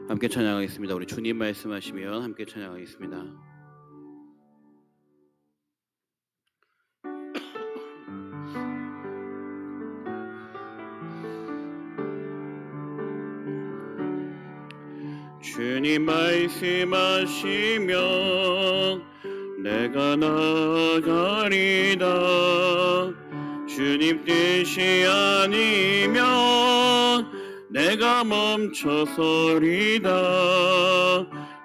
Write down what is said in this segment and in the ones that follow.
함께 찬양하겠습니다. 우리 주님 말씀하시면 함께 찬양하겠습니다. 주님 말씀하시면 내가 나가리다. 주님 뜻이 아니면 내가 멈춰서리다.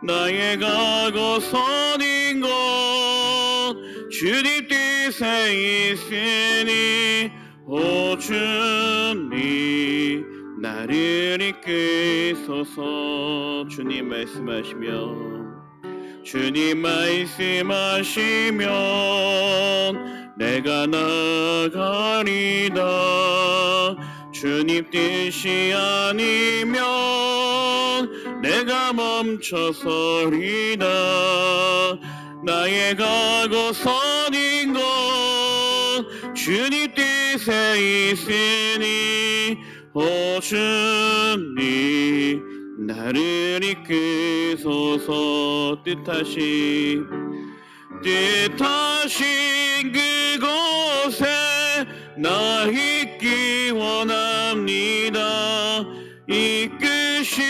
나의 가고 선인 것 주님 뜻에 있으니 오 주님 나를 이끄소서. 주님 말씀하시면 내가 나가리다. 주님 뜻이 아니면 내가 멈춰서리다. 나의 가고 선인 것 주님 뜻에 있으니 오 주님 나를 이끄소서. 뜻하신 그곳에 나 있기 원합니다. 이끄시는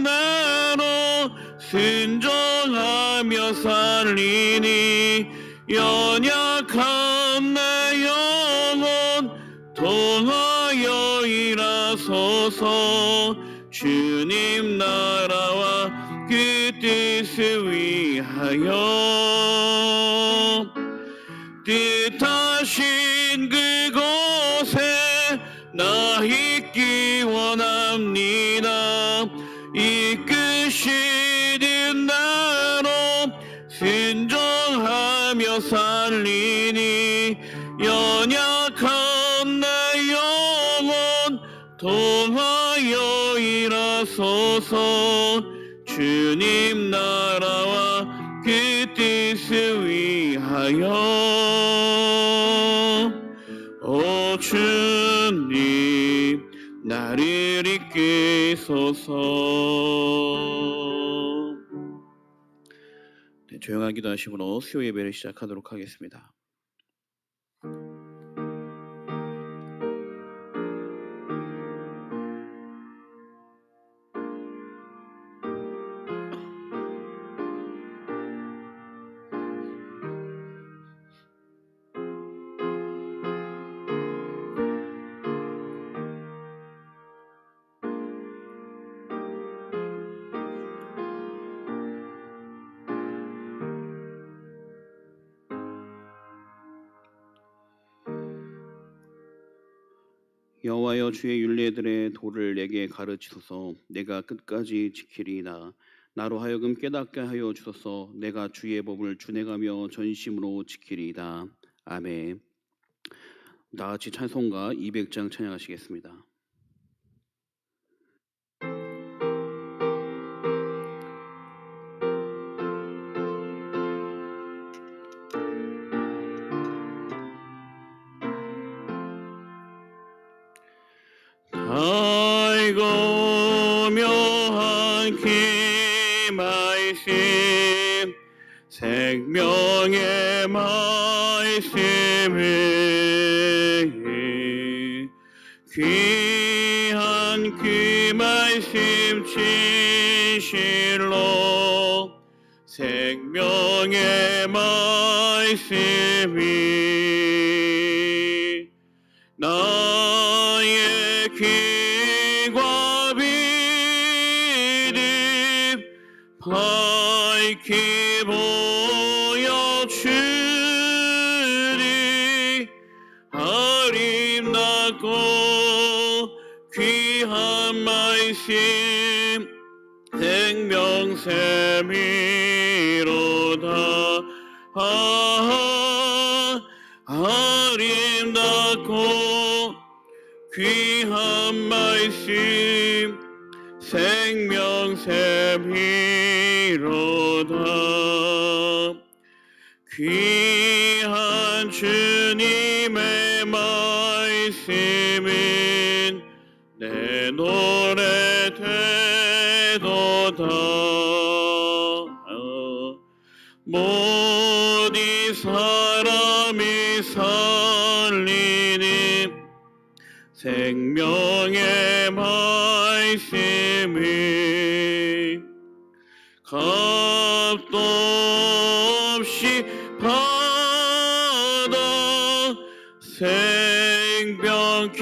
나로 순종하며 살리니 연약한 내 영혼 통하여 일하소서. 주님 나라와 그 뜻을 위하여 뜻하신 그곳에 나 있기 원합니다. 이끄시는 나로 순종하며 살리니 연약한 내 영혼 통하여 일하소서. 주님 나라와 그 뜻을 위하여 오 주님 나를 이끄소서. 네, 조용한 기도하시므로 수요 예배를 시작하도록 하겠습니다. 여호와여 주의 율례들의 도를 내게 가르치소서. 내가 끝까지 지키리이다. 나로 하여금 깨닫게 하여 주소서. 내가 주의 법을 준행하며 전심으로 지키리이다. 아멘. 다같이 찬송가 200장 찬양하시겠습니다. 아이고 묘한 그 말씀 생명의 말씀을 귀한 그 말씀 진실로 생명의 말씀이 나의 귀과 믿음 밝히 보여주니 아름답고 귀한 말씀 생명샘이로다. 아름답고 귀한 말씀 생명샘이로다. 귀한 주님의 말씀은 내 노래 되도다. 모든 사람이 살리는 생명의 말씀이 값도 없이 받아 생명길을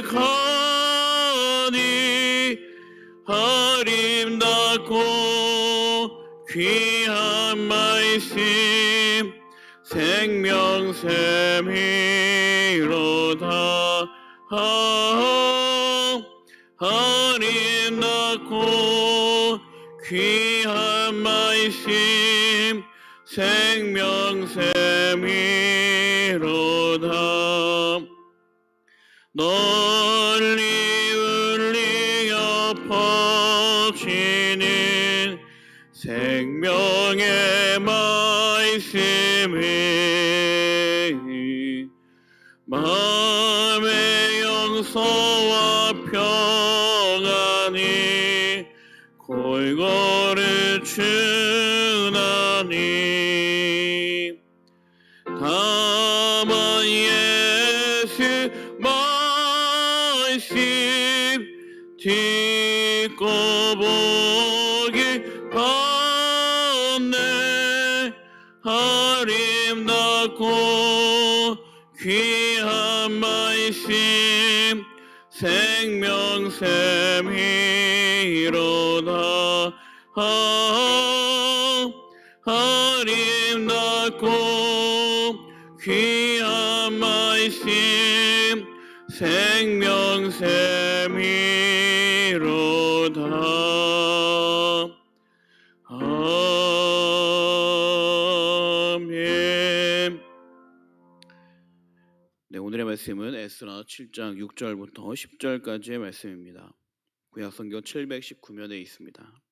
가니 아름답고 귀한 말씀 생명샘이로다. 아름답고 귀한 말씀 생명샘이로다. 널리 울리어 퍼지는 생명의 말씀이 마음의 용서와 평안이 골고루 주나니 다만 예수 말씀 듣고 보길 바네. 아름답고 귀한 말씀 생명샘이로다. 아름답고 귀한 말씀 생명샘이로다. 아멘. 네, 오늘의 말씀은 에스라 7장 6절부터 10절까지의 말씀입니다. 구약성경 719면에 있습니다.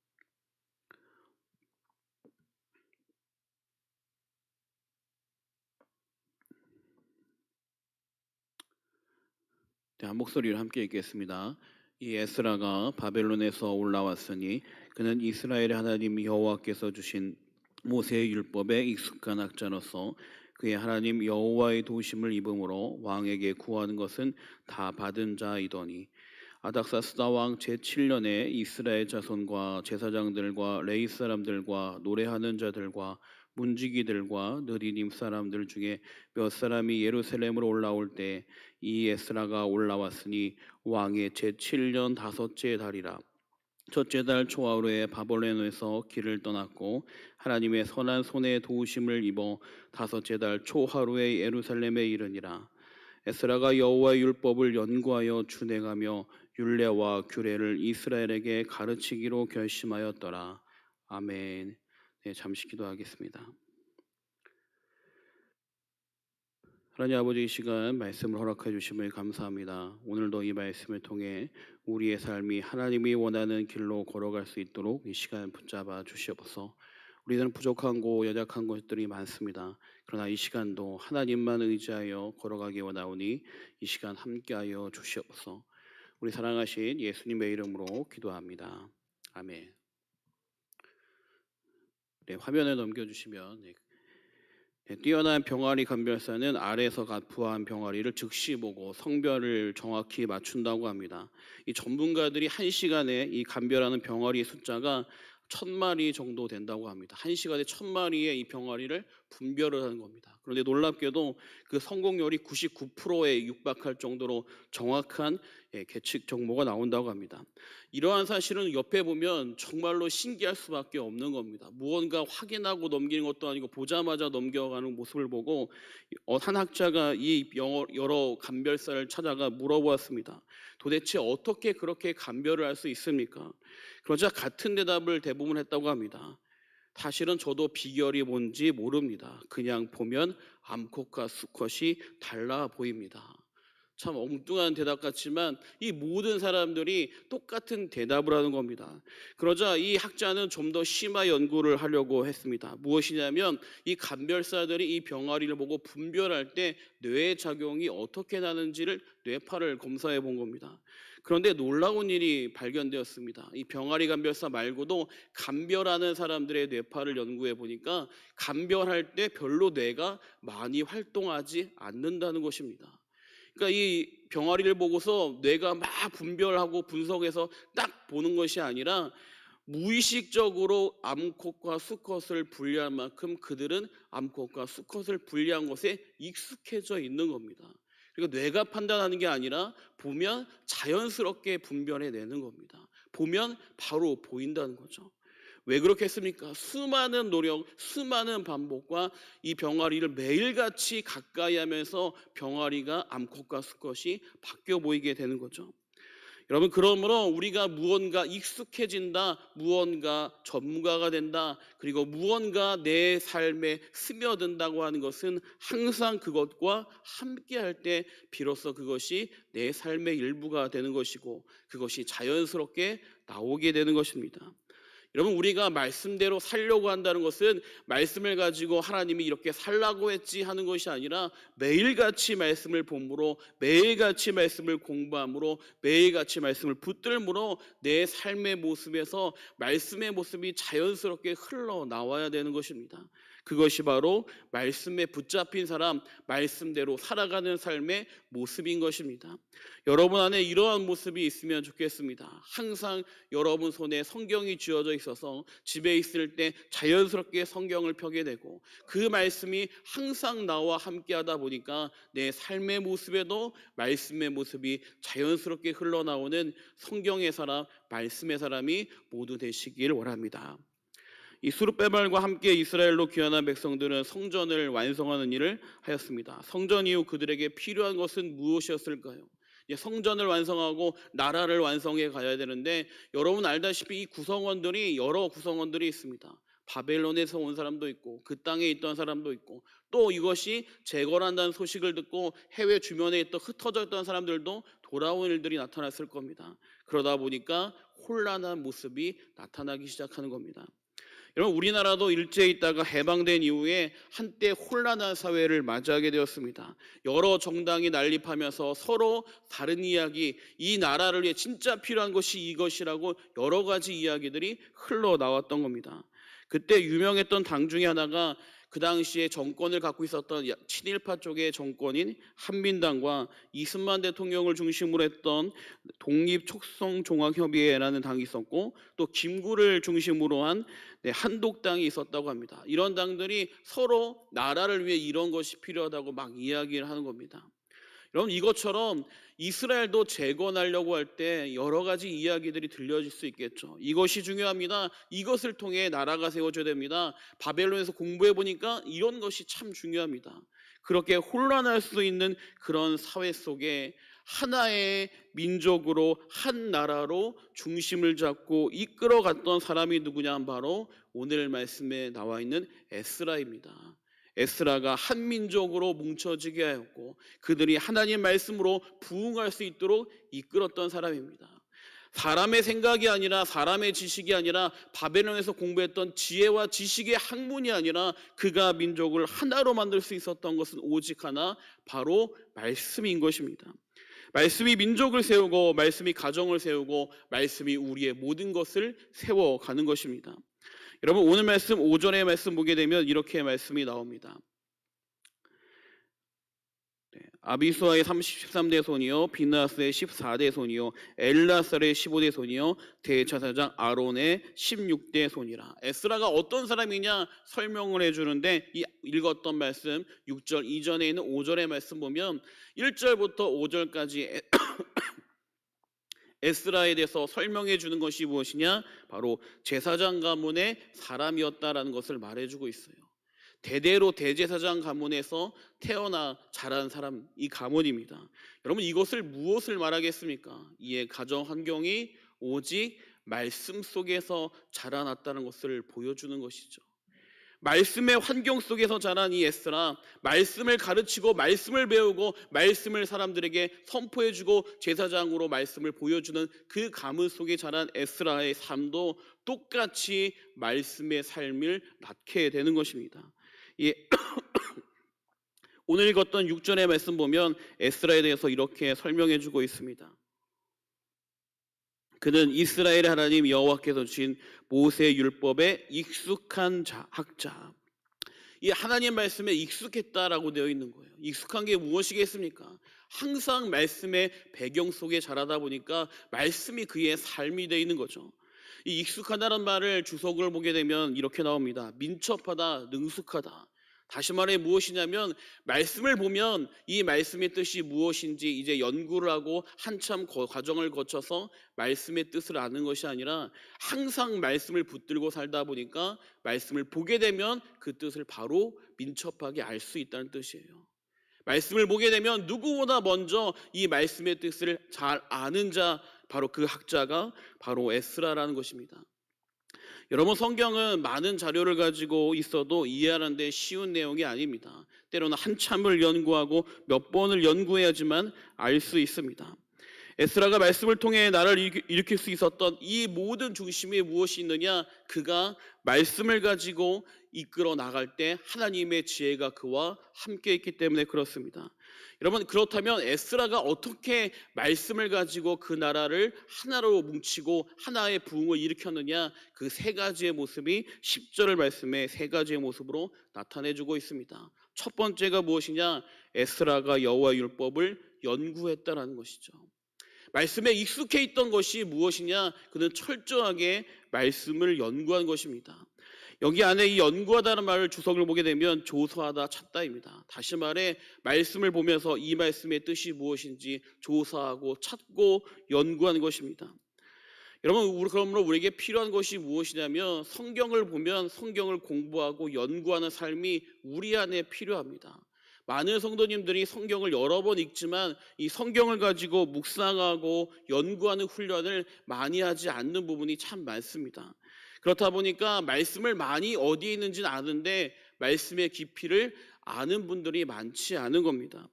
네, 한 목소리로 함께 읽겠습니다. 이 에스라가 바벨론에서 올라왔으니 그는 이스라엘의 하나님 여호와께서 주신 모세의 율법에 익숙한 학자로서 그의 하나님 여호와의 도우심을 입음으로 왕에게 구하는 것은 다 받은 자이더니 아닥사스다 왕 제7년에 이스라엘 자손과 제사장들과 레위 사람들과 노래하는 자들과 문지기들과 느리님 사람들 중에 몇 사람이 예루살렘으로 올라올 때 이 에스라가 올라왔으니 왕의 제7년 다섯째 달이라. 첫째 달 초하루에 바벨론에서 길을 떠났고 하나님의 선한 손에 도우심을 입어 다섯째 달 초하루에 예루살렘에 이르니라. 에스라가 여호와의 율법을 연구하여 준행하며 율례와 규례를 이스라엘에게 가르치기로 결심하였더라. 아멘. 네, 잠시 기도하겠습니다. 하나님 아버지, 이 시간 말씀을 허락해 주심을 감사합니다. 오늘도 이 말씀을 통해 우리의 삶이 하나님이 원하는 길로 걸어갈 수 있도록 이 시간 붙잡아 주시옵소서. 우리는 부족하고 연약한 것들이 많습니다. 그러나 이 시간도 하나님만 의지하여 걸어가기 원하오니 이 시간 함께하여 주시옵소서. 우리 사랑하신 예수님의 이름으로 기도합니다. 아멘. 네, 화면을 넘겨주시면 뛰어난 병아리 감별사는 알에서 가부한 병아리를 즉시 보고 성별을 정확히 맞춘다고 합니다. 이 전문가들이 1시간에 이 감별하는 병아리 숫자가 1000마리 정도 된다고 합니다. 1시간에 1000마리의 이 병아리를 분별을 하는 겁니다. 그런데 놀랍게도 그 성공률이 99%에 육박할 정도로 정확한 계측 정보가 나온다고 합니다. 이러한 사실은 옆에 보면 정말로 신기할 수밖에 없는 겁니다. 무언가 확인하고 넘기는 것도 아니고 보자마자 넘겨가는 모습을 보고 한 학자가 이 여러 감별사를 찾아가 물어보았습니다. 도대체 어떻게 그렇게 감별을 할 수 있습니까? 그러자 같은 대답을 대부분 했다고 합니다. 사실은 저도 비결이 뭔지 모릅니다. 그냥 보면 암컷과 수컷이 달라 보입니다. 참 엉뚱한 대답 같지만 이 모든 사람들이 똑같은 대답을 하는 겁니다. 그러자 이 학자는 좀 더 심화 연구를 하려고 했습니다. 무엇이냐면 이 간별사들이 이 병아리를 보고 분별할 때 뇌의 작용이 어떻게 나는지를 뇌파를 검사해 본 겁니다. 그런데 놀라운 일이 발견되었습니다. 이 병아리 간별사 말고도 간별하는 사람들의 뇌파를 연구해 보니까 간별할 때 별로 뇌가 많이 활동하지 않는다는 것입니다. 그러니까 이 병아리를 보고서 뇌가 막 분별하고 분석해서 딱 보는 것이 아니라 무의식적으로 암컷과 수컷을 분리할 만큼 그들은 암컷과 수컷을 분리한 것에 익숙해져 있는 겁니다. 그리고 뇌가 판단하는 게 아니라 보면 자연스럽게 분별해내는 겁니다. 보면 바로 보인다는 거죠. 왜 그렇겠습니까? 수많은 노력, 수많은 반복과 이 병아리를 매일같이 가까이 하면서 병아리가 암컷과 수컷이 바뀌어 보이게 되는 거죠. 여러분, 그러므로 우리가 무언가 익숙해진다, 무언가 전문가가 된다, 그리고 무언가 내 삶에 스며든다고 하는 것은 항상 그것과 함께할 때 비로소 그것이 내 삶의 일부가 되는 것이고 그것이 자연스럽게 나오게 되는 것입니다. 여러분, 우리가 말씀대로 살려고 한다는 것은 말씀을 가지고 하나님이 이렇게 살라고 했지 하는 것이 아니라 매일같이 말씀을 본므로, 매일같이 말씀을 공부함으로, 매일같이 말씀을 붙들므로 내 삶의 모습에서 말씀의 모습이 자연스럽게 흘러나와야 되는 것입니다. 그것이 바로 말씀에 붙잡힌 사람, 말씀대로 살아가는 삶의 모습인 것입니다. 여러분 안에 이러한 모습이 있으면 좋겠습니다. 항상 여러분 손에 성경이 쥐어져 있어서 집에 있을 때 자연스럽게 성경을 펴게 되고 그 말씀이 항상 나와 함께 하다 보니까 내 삶의 모습에도 말씀의 모습이 자연스럽게 흘러나오는 성경의 사람, 말씀의 사람이 모두 되시길 원합니다. 이 수르베발과 함께 이스라엘로 귀환한 백성들은 성전을 완성하는 일을 하였습니다. 성전 이후 그들에게 필요한 것은 무엇이었을까요? 성전을 완성하고 나라를 완성해 가야 되는데 여러분 알다시피 이 구성원들이 여러 구성원들이 있습니다. 바벨론에서 온 사람도 있고 그 땅에 있던 사람도 있고 또 이것이 재건한다는 소식을 듣고 해외 주변에 있던 흩어져 있던 사람들도 돌아온 일들이 나타났을 겁니다. 그러다 보니까 혼란한 모습이 나타나기 시작하는 겁니다. 여러분, 우리나라도 일제에 있다가 해방된 이후에 한때 혼란한 사회를 맞이하게 되었습니다. 여러 정당이 난립하면서 서로 다른 이야기, 이 나라를 위해 진짜 필요한 것이 이것이라고 여러 가지 이야기들이 흘러나왔던 겁니다. 그때 유명했던 당 중에 하나가 그 당시에 정권을 갖고 있었던 친일파 쪽의 정권인 한민당과 이승만 대통령을 중심으로 했던 독립촉성종합협의회라는 당이 있었고 또 김구를 중심으로 한 한독당이 있었다고 합니다. 이런 당들이 서로 나라를 위해 이런 것이 필요하다고 막 이야기를 하는 겁니다. 여러분, 이것처럼 이스라엘도 재건하려고 할 때 여러 가지 이야기들이 들려질 수 있겠죠. 이것이 중요합니다. 이것을 통해 나라가 세워져야 됩니다. 바벨론에서 공부해 보니까 이런 것이 참 중요합니다. 그렇게 혼란할 수 있는 그런 사회 속에 하나의 민족으로 한 나라로 중심을 잡고 이끌어갔던 사람이 누구냐? 바로 오늘 말씀에 나와 있는 에스라입니다. 에스라가 한 민족으로 뭉쳐지게 하였고 그들이 하나님 말씀으로 부응할 수 있도록 이끌었던 사람입니다. 사람의 생각이 아니라 사람의 지식이 아니라 바벨론에서 공부했던 지혜와 지식의 학문이 아니라 그가 민족을 하나로 만들 수 있었던 것은 오직 하나, 바로 말씀인 것입니다. 말씀이 민족을 세우고 말씀이 가정을 세우고 말씀이 우리의 모든 것을 세워가는 것입니다. 여러분, 오늘 말씀 5절의 말씀 보게 되면 이렇게 말씀이 나옵니다. 아비수아의 13대 손이요, 비나스의 14대 손이요, 엘라살의 15대 손이요, 대제사장 아론의 16대 손이라. 에스라가 어떤 사람이냐 설명을 해주는데 이 읽었던 말씀 6절 이전에 있는 5절의 말씀 보면 1절부터 5절까지 에스라에 대해서 설명해 주는 것이 무엇이냐? 바로 제사장 가문의 사람이었다라는 것을 말해주고 있어요. 대대로 대제사장 가문에서 태어나 자란 사람, 이 가문입니다. 여러분, 이것을 무엇을 말하겠습니까? 이의 가정 환경이 오직 말씀 속에서 자라났다는 것을 보여주는 것이죠. 말씀의 환경 속에서 자란 이 에스라, 말씀을 가르치고 말씀을 배우고 말씀을 사람들에게 선포해주고 제사장으로 말씀을 보여주는 그 가문 속에 자란 에스라의 삶도 똑같이 말씀의 삶을 낳게 되는 것입니다. 이 오늘 읽었던 6절의 말씀 보면 에스라에 대해서 이렇게 설명해주고 있습니다. 그는 이스라엘의 하나님 여호와께서 주신 모세 율법에 익숙한 학자. 이 하나님 말씀에 익숙했다라고 되어 있는 거예요. 익숙한 게 무엇이겠습니까? 항상 말씀의 배경 속에 자라다 보니까 말씀이 그의 삶이 되어 있는 거죠. 이 익숙하다는 말을 주석을 보게 되면 이렇게 나옵니다. 민첩하다, 능숙하다. 다시 말해 무엇이냐면 말씀을 보면 이 말씀의 뜻이 무엇인지 이제 연구를 하고 한참 과정을 거쳐서 말씀의 뜻을 아는 것이 아니라 항상 말씀을 붙들고 살다 보니까 말씀을 보게 되면 그 뜻을 바로 민첩하게 알 수 있다는 뜻이에요. 말씀을 보게 되면 누구보다 먼저 이 말씀의 뜻을 잘 아는 자, 바로 그 학자가 바로 에스라라는 것입니다. 여러분, 성경은 많은 자료를 가지고 있어도 이해하는 데 쉬운 내용이 아닙니다. 때로는 한참을 연구하고 몇 번을 연구해야지만 알 수 있습니다. 에스라가 말씀을 통해 나라를 일으킬 수 있었던 이 모든 중심에 무엇이 있느냐? 그가 말씀을 가지고 이끌어 나갈 때 하나님의 지혜가 그와 함께 있기 때문에 그렇습니다. 여러분, 그렇다면 에스라가 어떻게 말씀을 가지고 그 나라를 하나로 뭉치고 하나의 부흥을 일으켰느냐? 그 세 가지의 모습이 10절의 말씀에 세 가지의 모습으로 나타내주고 있습니다. 첫 번째가 무엇이냐? 에스라가 여호와 율법을 연구했다라는 것이죠. 말씀에 익숙해 있던 것이 무엇이냐? 그는 철저하게 말씀을 연구한 것입니다. 여기 안에 이 연구하다는 말을 주석을 보게 되면 조사하다, 찾다입니다. 다시 말해 말씀을 보면서 이 말씀의 뜻이 무엇인지 조사하고 찾고 연구하는 것입니다. 여러분, 그러므로 우리에게 필요한 것이 무엇이냐면 성경을 보면 성경을 공부하고 연구하는 삶이 우리 안에 필요합니다. 많은 성도님들이 성경을 여러 번 읽지만 이 성경을 가지고 묵상하고 연구하는 훈련을 많이 하지 않는 부분이 참 많습니다. 그렇다 보니까 말씀을 많이 어디에 있는지는 아는데 말씀의 깊이를 아는 분들이 많지 않은 겁니다.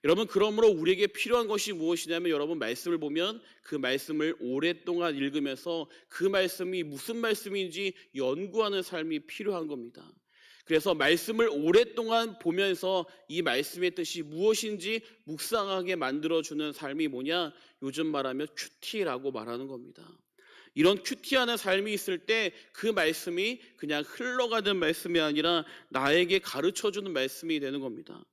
여러분, 그러므로 우리에게 필요한 것이 무엇이냐면 여러분, 말씀을 보면 그 말씀을 오랫동안 읽으면서 그 말씀이 무슨 말씀인지 연구하는 삶이 필요한 겁니다. 그래서 말씀을 오랫동안 보면서 이 말씀의 뜻이 무엇인지 묵상하게 만들어주는 삶이 뭐냐? 요즘 말하면 큐티라고 말하는 겁니다. 이런 큐티하는 삶이 있을 때 그 말씀이 그냥 흘러가는 말씀이 아니라 나에게 가르쳐주는 말씀이 되는 겁니다.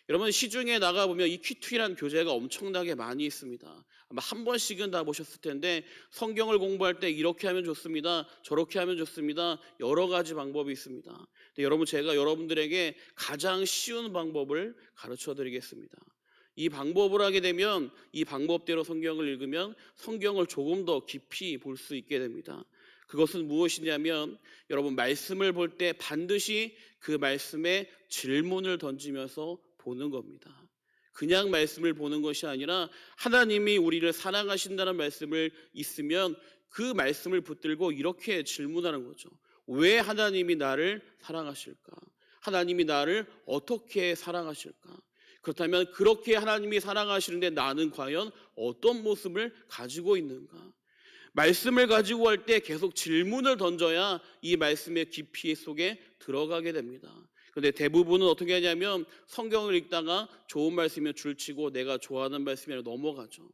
여러분, 시중에 나가보면 이 큐티란 교재가 엄청나게 많이 있습니다. 아마 한 번씩은 다 보셨을 텐데 성경을 공부할 때 이렇게 하면 좋습니다, 저렇게 하면 좋습니다, 여러 가지 방법이 있습니다. 근데 여러분, 제가 여러분들에게 가장 쉬운 방법을 가르쳐 드리겠습니다. 이 방법을 하게 되면 이 방법대로 성경을 읽으면 성경을 조금 더 깊이 볼 수 있게 됩니다. 그것은 무엇이냐면 여러분, 말씀을 볼 때 반드시 그 말씀에 질문을 던지면서 보는 겁니다. 그냥 말씀을 보는 것이 아니라 하나님이 우리를 사랑하신다는 말씀을 있으면 그 말씀을 붙들고 이렇게 질문하는 거죠. 왜 하나님이 나를 사랑하실까? 하나님이 나를 어떻게 사랑하실까? 그렇다면 그렇게 하나님이 사랑하시는데 나는 과연 어떤 모습을 가지고 있는가? 말씀을 가지고 할 때 계속 질문을 던져야 이 말씀의 깊이 속에 들어가게 됩니다. 그런데 대부분은 어떻게 하냐면 성경을 읽다가 좋은 말씀이면 줄치고 내가 좋아하는 말씀이면 넘어가죠.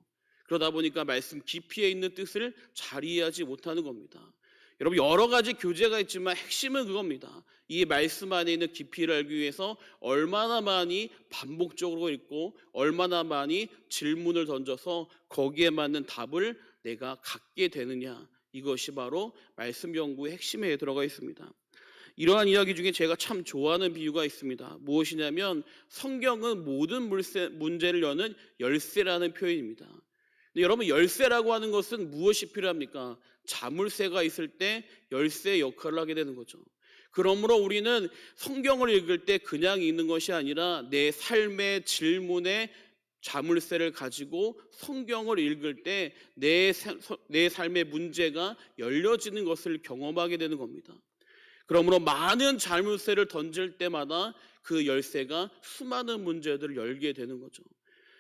그러다 보니까 말씀 깊이에 있는 뜻을 잘 이해하지 못하는 겁니다. 여러분, 여러 가지 교재가 있지만 핵심은 그겁니다. 이 말씀 안에 있는 깊이를 알기 위해서 얼마나 많이 반복적으로 읽고 얼마나 많이 질문을 던져서 거기에 맞는 답을 내가 갖게 되느냐, 이것이 바로 말씀 연구의 핵심에 들어가 있습니다. 이러한 이야기 중에 제가 참 좋아하는 비유가 있습니다. 무엇이냐면 성경은 모든 문제를 여는 열쇠라는 표현입니다. 근데 여러분, 열쇠라고 하는 것은 무엇이 필요합니까? 자물쇠가 있을 때 열쇠의 역할을 하게 되는 거죠. 그러므로 우리는 성경을 읽을 때 그냥 읽는 것이 아니라 내 삶의 질문에 자물쇠를 가지고 성경을 읽을 때 내 삶의 문제가 열려지는 것을 경험하게 되는 겁니다. 그러므로 많은 자물쇠를 던질 때마다 그 열쇠가 수많은 문제들을 열게 되는 거죠.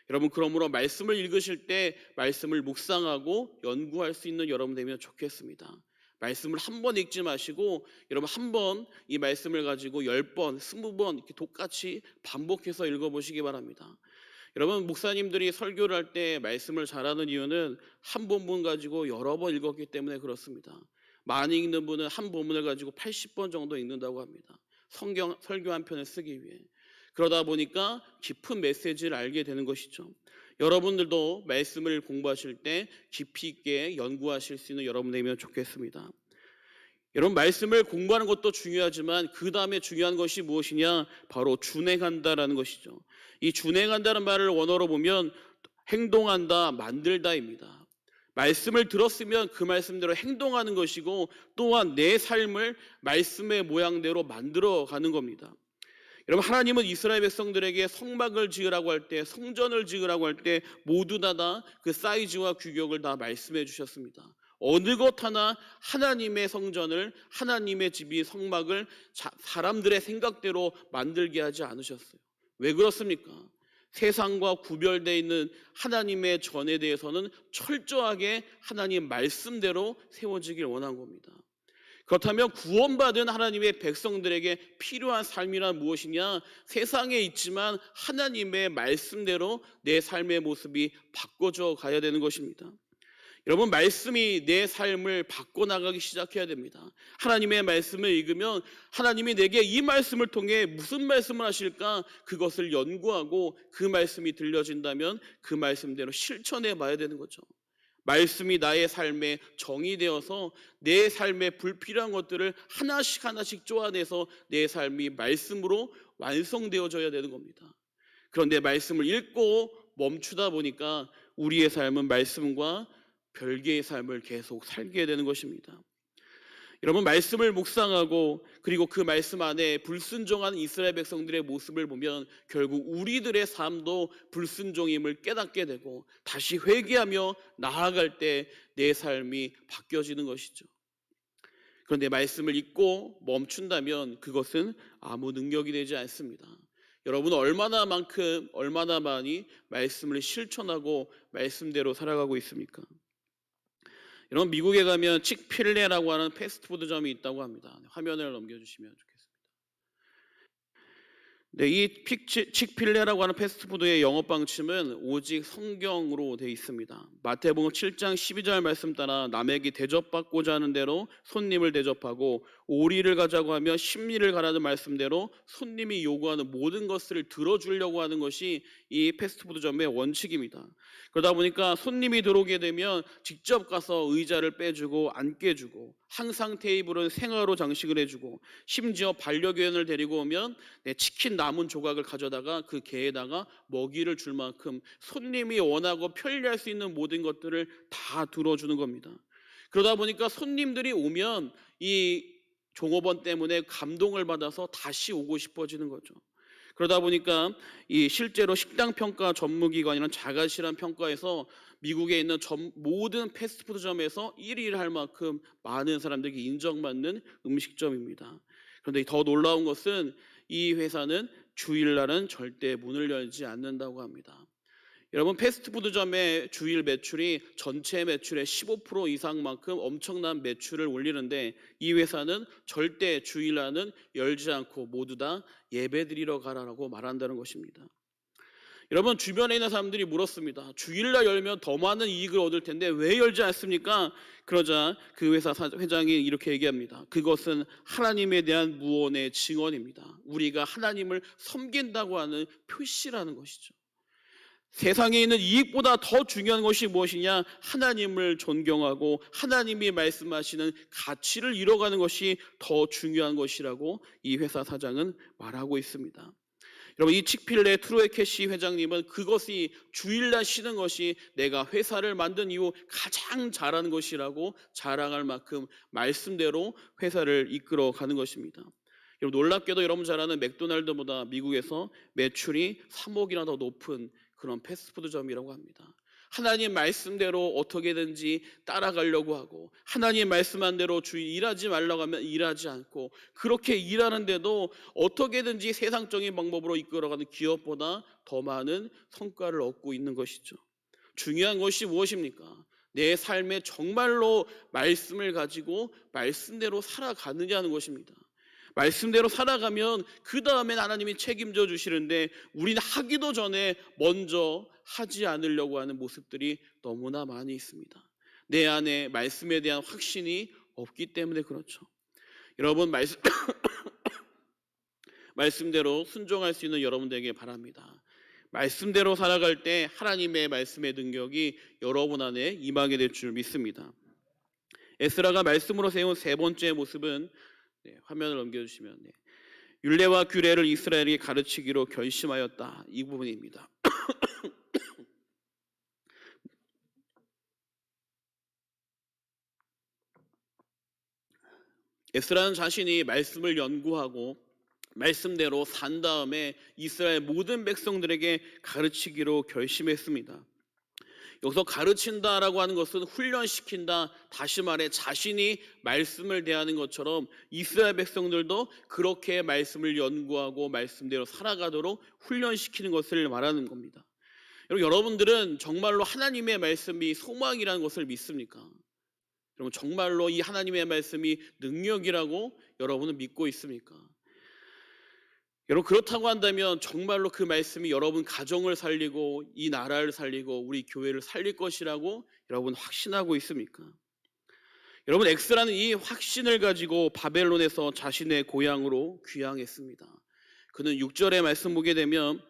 여러분, 그러므로 말씀을 읽으실 때 말씀을 묵상하고 연구할 수 있는 여러분 되면 좋겠습니다. 말씀을 한 번 읽지 마시고 여러분 한 번 이 말씀을 가지고 10번, 20번 이렇게 똑같이 반복해서 읽어보시기 바랍니다. 여러분, 목사님들이 설교를 할 때 말씀을 잘하는 이유는 한 본문 가지고 여러 번 읽었기 때문에 그렇습니다. 많이 읽는 분은 한 본문을 가지고 80번 정도 읽는다고 합니다. 성경 설교 한 편을 쓰기 위해. 그러다 보니까 깊은 메시지를 알게 되는 것이죠. 여러분들도 말씀을 공부하실 때 깊이 있게 연구하실 수 있는 여러분 되면 좋겠습니다. 여러분, 말씀을 공부하는 것도 중요하지만 그 다음에 중요한 것이 무엇이냐? 바로 준행한다라는 것이죠. 이 준행한다는 말을 원어로 보면 행동한다, 만들다입니다. 말씀을 들었으면 그 말씀대로 행동하는 것이고 또한 내 삶을 말씀의 모양대로 만들어가는 겁니다. 여러분, 하나님은 이스라엘 백성들에게 성막을 지으라고 할 때, 성전을 지으라고 할 때 모두 다 그 사이즈와 규격을 다 말씀해 주셨습니다. 어느 것 하나 하나님의 성전을, 하나님의 집이 성막을 사람들의 생각대로 만들게 하지 않으셨어요. 왜 그렇습니까? 세상과 구별되어 있는 하나님의 전에 대해서는 철저하게 하나님 말씀대로 세워지길 원한 겁니다. 그렇다면 구원받은 하나님의 백성들에게 필요한 삶이란 무엇이냐? 세상에 있지만 하나님의 말씀대로 내 삶의 모습이 바꿔져 가야 되는 것입니다. 여러분, 말씀이 내 삶을 바꿔나가기 시작해야 됩니다. 하나님의 말씀을 읽으면 하나님이 내게 이 말씀을 통해 무슨 말씀을 하실까? 그것을 연구하고 그 말씀이 들려진다면 그 말씀대로 실천해 봐야 되는 거죠. 말씀이 나의 삶에 정의 되어서 내 삶에 불필요한 것들을 하나씩 하나씩 쪼아내서 내 삶이 말씀으로 완성되어져야 되는 겁니다. 그런데 말씀을 읽고 멈추다 보니까 우리의 삶은 말씀과 별개의 삶을 계속 살게 되는 것입니다. 여러분, 말씀을 묵상하고 그리고 그 말씀 안에 불순종하는 이스라엘 백성들의 모습을 보면 결국 우리들의 삶도 불순종임을 깨닫게 되고 다시 회개하며 나아갈 때 내 삶이 바뀌어지는 것이죠. 그런데 말씀을 읽고 멈춘다면 그것은 아무 능력이 되지 않습니다. 여러분, 얼마나 많이 말씀을 실천하고 말씀대로 살아가고 있습니까? 여러분, 미국에 가면 칙필레라고 하는 패스트푸드점이 있다고 합니다. 화면을 넘겨주시면 좋겠습니다. 네, 이 칙필레라고 하는 패스트푸드의 영업 방침은 오직 성경으로 되어 있습니다. 마태복음 7장 12절 말씀 따라 남에게 대접받고자 하는 대로 손님을 대접하고 오리를 가자고 하면 십리를 가라는 말씀대로 손님이 요구하는 모든 것을 들어주려고 하는 것이 이 패스트푸드점의 원칙입니다. 그러다 보니까 손님이 들어오게 되면 직접 가서 의자를 빼주고 앉게 해주고 항상 테이블은 생화로 장식을 해주고 심지어 반려견을 데리고 오면 치킨 남은 조각을 가져다가 그 개에다가 먹이를 줄 만큼 손님이 원하고 편리할 수 있는 모든 것들을 다 들어주는 겁니다. 그러다 보니까 손님들이 오면 이 종업원 때문에 감동을 받아서 다시 오고 싶어지는 거죠. 그러다 보니까 이 실제로 식당 평가 전문기관이란 자가실한 평가에서 미국에 있는 모든 패스트푸드점에서 1위를 할 만큼 많은 사람들에게 인정받는 음식점입니다. 그런데 더 놀라운 것은 이 회사는 주일날은 절대 문을 열지 않는다고 합니다. 여러분, 패스트푸드점의 주일 매출이 전체 매출의 15% 이상만큼 엄청난 매출을 올리는데 이 회사는 절대 주일날은 열지 않고 모두 다 예배드리러 가라라고 말한다는 것입니다. 여러분, 주변에 있는 사람들이 물었습니다. 주일날 열면 더 많은 이익을 얻을 텐데 왜 열지 않습니까? 그러자 그 회사 회장이 이렇게 얘기합니다. 그것은 하나님에 대한 무언의 증언입니다. 우리가 하나님을 섬긴다고 하는 표시라는 것이죠. 세상에 있는 이익보다 더 중요한 것이 무엇이냐? 하나님을 존경하고 하나님이 말씀하시는 가치를 이뤄가는 것이 더 중요한 것이라고 이 회사 사장은 말하고 있습니다. 여러분, 이 칙필레 트로이 캐시 회장님은 그것이 주일날 쉬는 것이 내가 회사를 만든 이후 가장 잘하는 것이라고 자랑할 만큼 말씀대로 회사를 이끌어 가는 것입니다. 여러분, 놀랍게도 여러분 잘 아는 맥도날드보다 미국에서 매출이 3억이나 더 높은 그런 패스트푸드점이라고 합니다. 하나님 말씀대로 어떻게든지 따라가려고 하고, 하나님 말씀한 대로 일하지 말라고 하면 일하지 않고, 그렇게 일하는데도 어떻게든지 세상적인 방법으로 이끌어가는 기업보다 더 많은 성과를 얻고 있는 것이죠. 중요한 것이 무엇입니까? 내 삶에 정말로 말씀을 가지고 말씀대로 살아가느냐는 것입니다. 말씀대로 살아가면 그 다음엔 하나님이 책임져 주시는데, 우리는 하기도 전에 먼저 하지 않으려고 하는 모습들이 너무나 많이 있습니다. 내 안에 말씀에 대한 확신이 없기 때문에 그렇죠. 여러분, 말씀대로 순종할 수 있는 여러분들에게 바랍니다. 말씀대로 살아갈 때 하나님의 말씀의 능력이 여러분 안에 임하게 될 줄 믿습니다. 에스라가 말씀으로 세운 세 번째 모습은, 화면을 넘겨주시면, 율례와 규례를 이스라엘에게 가르치기로 결심하였다, 이 부분입니다. 에스라는 자신이 말씀을 연구하고 말씀대로 산 다음에 이스라엘 모든 백성들에게 가르치기로 결심했습니다. 여기서 가르친다라고 하는 것은 훈련시킨다, 다시 말해 자신이 말씀을 대하는 것처럼 이스라엘 백성들도 그렇게 말씀을 연구하고 말씀대로 살아가도록 훈련시키는 것을 말하는 겁니다. 여러분들은 정말로 하나님의 말씀이 소망이라는 것을 믿습니까? 여러분, 정말로 이 하나님의 말씀이 능력이라고 여러분은 믿고 있습니까? 여러분, 그렇다고 한다면 정말로 그 말씀이 여러분 가정을 살리고 이 나라를 살리고 우리 교회를 살릴 것이라고 여러분 확신하고 있습니까? 여러분, 엑스라는 이 확신을 가지고 바벨론에서 자신의 고향으로 귀향했습니다. 그는 6절의 말씀 보게 되면,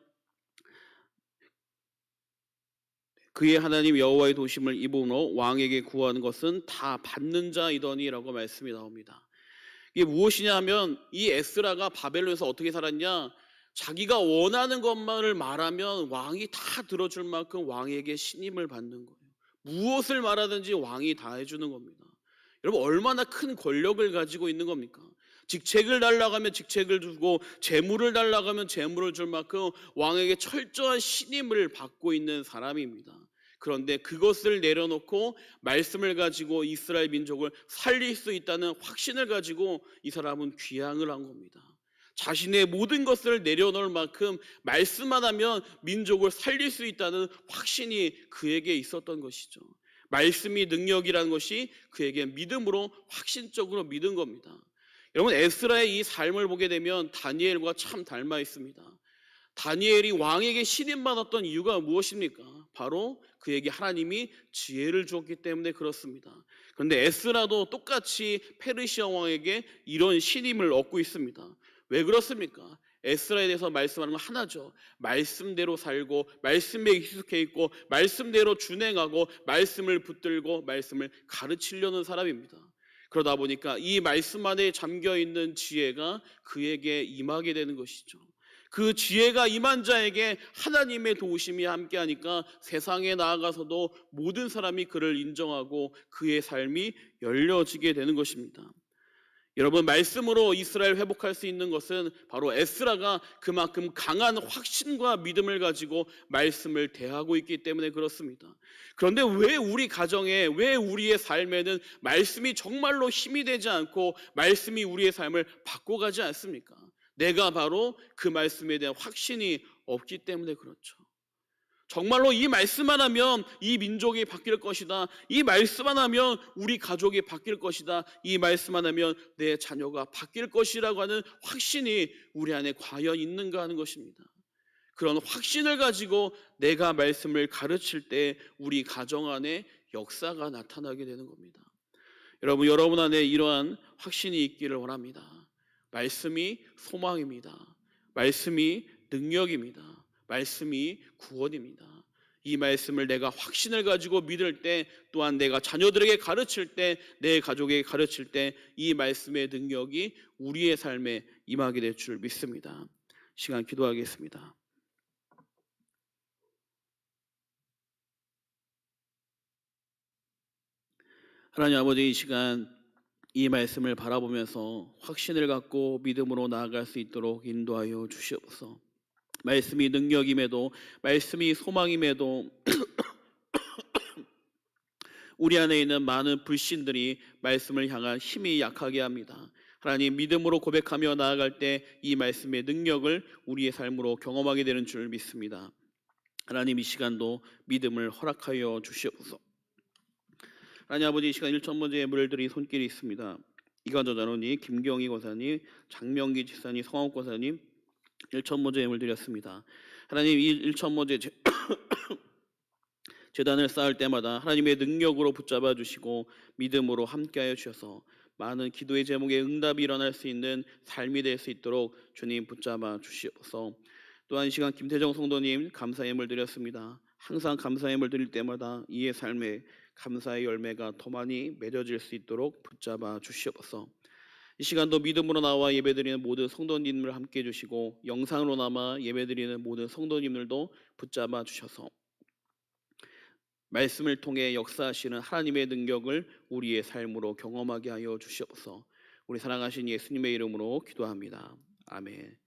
그의 하나님 여호와의 도심을 입음으로 왕에게 구하는 것은 다 받는 자이더니라고 말씀이 나옵니다. 이게 무엇이냐 하면, 이 에스라가 바벨론에서 어떻게 살았냐, 자기가 원하는 것만을 말하면 왕이 다 들어줄 만큼 왕에게 신임을 받는 거예요. 무엇을 말하든지 왕이 다 해주는 겁니다. 여러분, 얼마나 큰 권력을 가지고 있는 겁니까? 직책을 달라고 하면 직책을 주고, 재물을 달라고 하면 재물을 줄 만큼 왕에게 철저한 신임을 받고 있는 사람입니다. 그런데 그것을 내려놓고 말씀을 가지고 이스라엘 민족을 살릴 수 있다는 확신을 가지고 이 사람은 귀향을 한 겁니다. 자신의 모든 것을 내려놓을 만큼 말씀만 하면 민족을 살릴 수 있다는 확신이 그에게 있었던 것이죠. 말씀이 능력이라는 것이 그에게 믿음으로 확신적으로 믿은 겁니다. 여러분, 에스라의 이 삶을 보게 되면 다니엘과 참 닮아 있습니다. 다니엘이 왕에게 신임받았던 이유가 무엇입니까? 바로 그에게 하나님이 지혜를 주었기 때문에 그렇습니다. 그런데 에스라도 똑같이 페르시아 왕에게 이런 신임을 얻고 있습니다. 왜 그렇습니까? 에스라에 대해서 말씀하는 건 하나죠. 말씀대로 살고 말씀에 익숙해 있고 말씀대로 준행하고 말씀을 붙들고 말씀을 가르치려는 사람입니다. 그러다 보니까 이 말씀 안에 잠겨있는 지혜가 그에게 임하게 되는 것이죠. 그 지혜가 임한 자에게 하나님의 도우심이 함께하니까 세상에 나아가서도 모든 사람이 그를 인정하고 그의 삶이 열려지게 되는 것입니다. 여러분, 말씀으로 이스라엘 회복할 수 있는 것은 바로 에스라가 그만큼 강한 확신과 믿음을 가지고 말씀을 대하고 있기 때문에 그렇습니다. 그런데 왜 우리 가정에, 왜 우리의 삶에는 말씀이 정말로 힘이 되지 않고 말씀이 우리의 삶을 바꿔가지 않습니까? 내가 바로 그 말씀에 대한 확신이 없기 때문에 그렇죠. 정말로 이 말씀만 하면 이 민족이 바뀔 것이다, 이 말씀만 하면 우리 가족이 바뀔 것이다, 이 말씀만 하면 내 자녀가 바뀔 것이라고 하는 확신이 우리 안에 과연 있는가 하는 것입니다. 그런 확신을 가지고 내가 말씀을 가르칠 때 우리 가정 안에 역사가 나타나게 되는 겁니다. 여러분 안에 이러한 확신이 있기를 원합니다. 말씀이 소망입니다. 말씀이 능력입니다. 말씀이 구원입니다. 이 말씀을 내가 확신을 가지고 믿을 때, 또한 내가 자녀들에게 가르칠 때, 내 가족에게 가르칠 때 이 말씀의 능력이 우리의 삶에 임하게 될 줄 믿습니다. 시간 기도하겠습니다. 하나님 아버지, 이 시간 이 말씀을 바라보면서 확신을 갖고 믿음으로 나아갈 수 있도록 인도하여 주시옵소서. 말씀이 능력임에도, 말씀이 소망임에도 우리 안에 있는 많은 불신들이 말씀을 향한 힘이 약하게 합니다. 하나님, 믿음으로 고백하며 나아갈 때 이 말씀의 능력을 우리의 삶으로 경험하게 되는 줄 믿습니다. 하나님, 이 시간도 믿음을 허락하여 주시옵소서. 하나님 아버지, 이 시간 1,000번째 예물을 드릴 손길이 있습니다. 이관저 전원이, 김경희 권사님, 장명기 지사님, 성황 권사님 1,000번째 예물 드렸습니다. 하나님, 이 1,000번째 재단을 쌓을 때마다 하나님의 능력으로 붙잡아 주시고 믿음으로 함께하여 주셔서 많은 기도의 제목에 응답이 일어날 수 있는 삶이 될 수 있도록 주님 붙잡아 주시옵소서. 또한 이 시간 김태정 성도님 감사 예물 드렸습니다. 항상 감사 예물 드릴 때마다 이의 삶에 감사의 열매가 더 많이 맺어질 수 있도록 붙잡아 주시옵소서. 이 시간도 믿음으로 나와 예배드리는 모든 성도님을 함께 해주시고 영상으로 남아 예배드리는 모든 성도님들도 붙잡아 주셔서 말씀을 통해 역사하시는 하나님의 능력을 우리의 삶으로 경험하게 하여 주시옵소서. 우리 사랑하신 예수님의 이름으로 기도합니다. 아멘.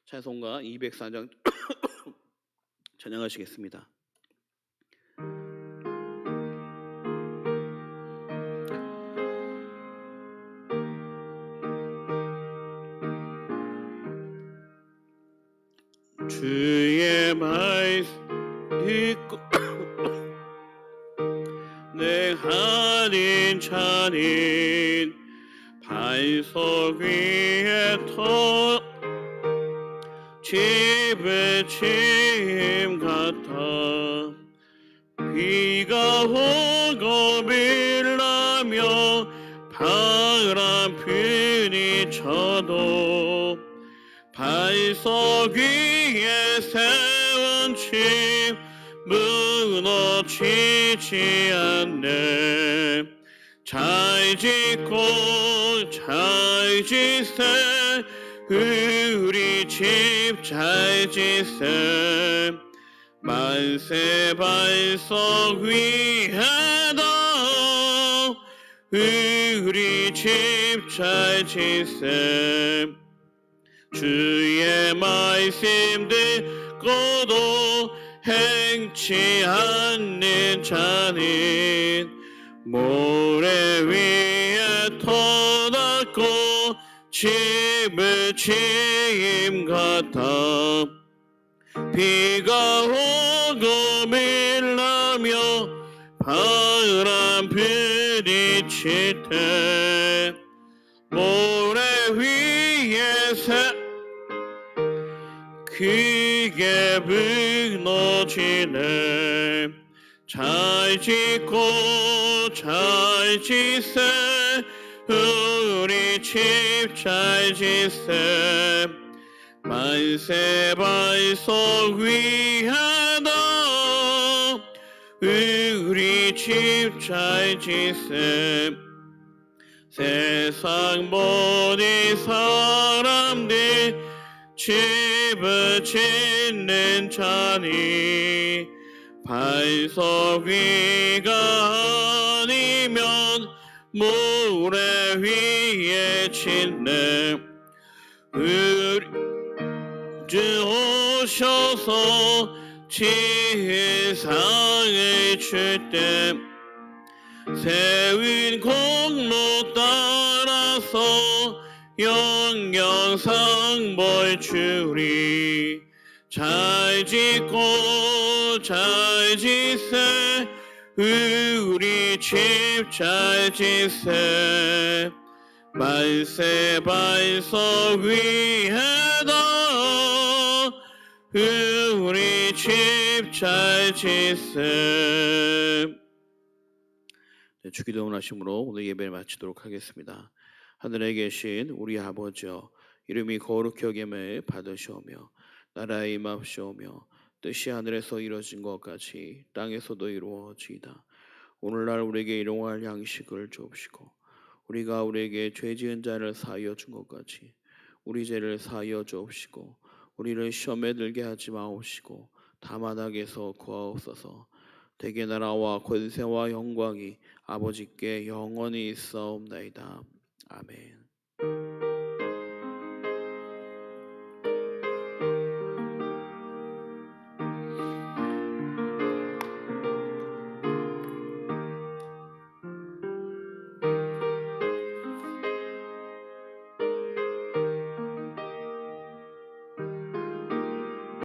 찬송가 204장 찬양하시겠습니다. 주의 말씀 듣고 내 한인 찬인 반석 위에 터 집에 침 같아 비가 오고 밀라며 바람 부니 쳐도 반석 위에 세운 집 무너지지 않네. 잘 짓고 잘 지세 우리 집 잘 지세 만세 반석 위에다 우리 집 잘 지세 주의 말씀 듣고도 행치 않는 자는 모래 위에 터닫고 집을 짐 같아 비가 오고 밀라며 바람 부딪힐 때 모래 위에 크게 무너지네. 잘 짓고 잘 지세 우리 집 잘 지세 만세 반석 위에다 우리 집 잘 지세 세상 모든 사람들 집을 짓는 자니 반석 위가 아니면 모래 위에 짓네. 우리 주 오셔서 지상을 줄 때 세운 공로 따라서 영영상벌 주리 잘 짓고 잘 지세 우리 집 잘 지세 만세 반석 위에다 우리 집 잘 지세. 네, 주기도문 하심으로 오늘 예배를 마치도록 하겠습니다. 하늘에 계신 우리 아버지여 이름이 거룩히 여김을 받으시오며 나라의 임하시오며 뜻이 하늘에서 이루어진 것 같이 땅에서도 이루어지이다. 오늘날 우리에게 일용할 양식을 주옵시고 우리가 우리에게 죄 지은 자를 사하여 준 것 같이 우리 죄를 사하여 주옵시고 우리를 시험에 들게 하지 마옵시고 다만 악에서 구하옵소서. 대개 나라와 권세와 영광이 아버지께 영원히 있사옵나이다. 아멘.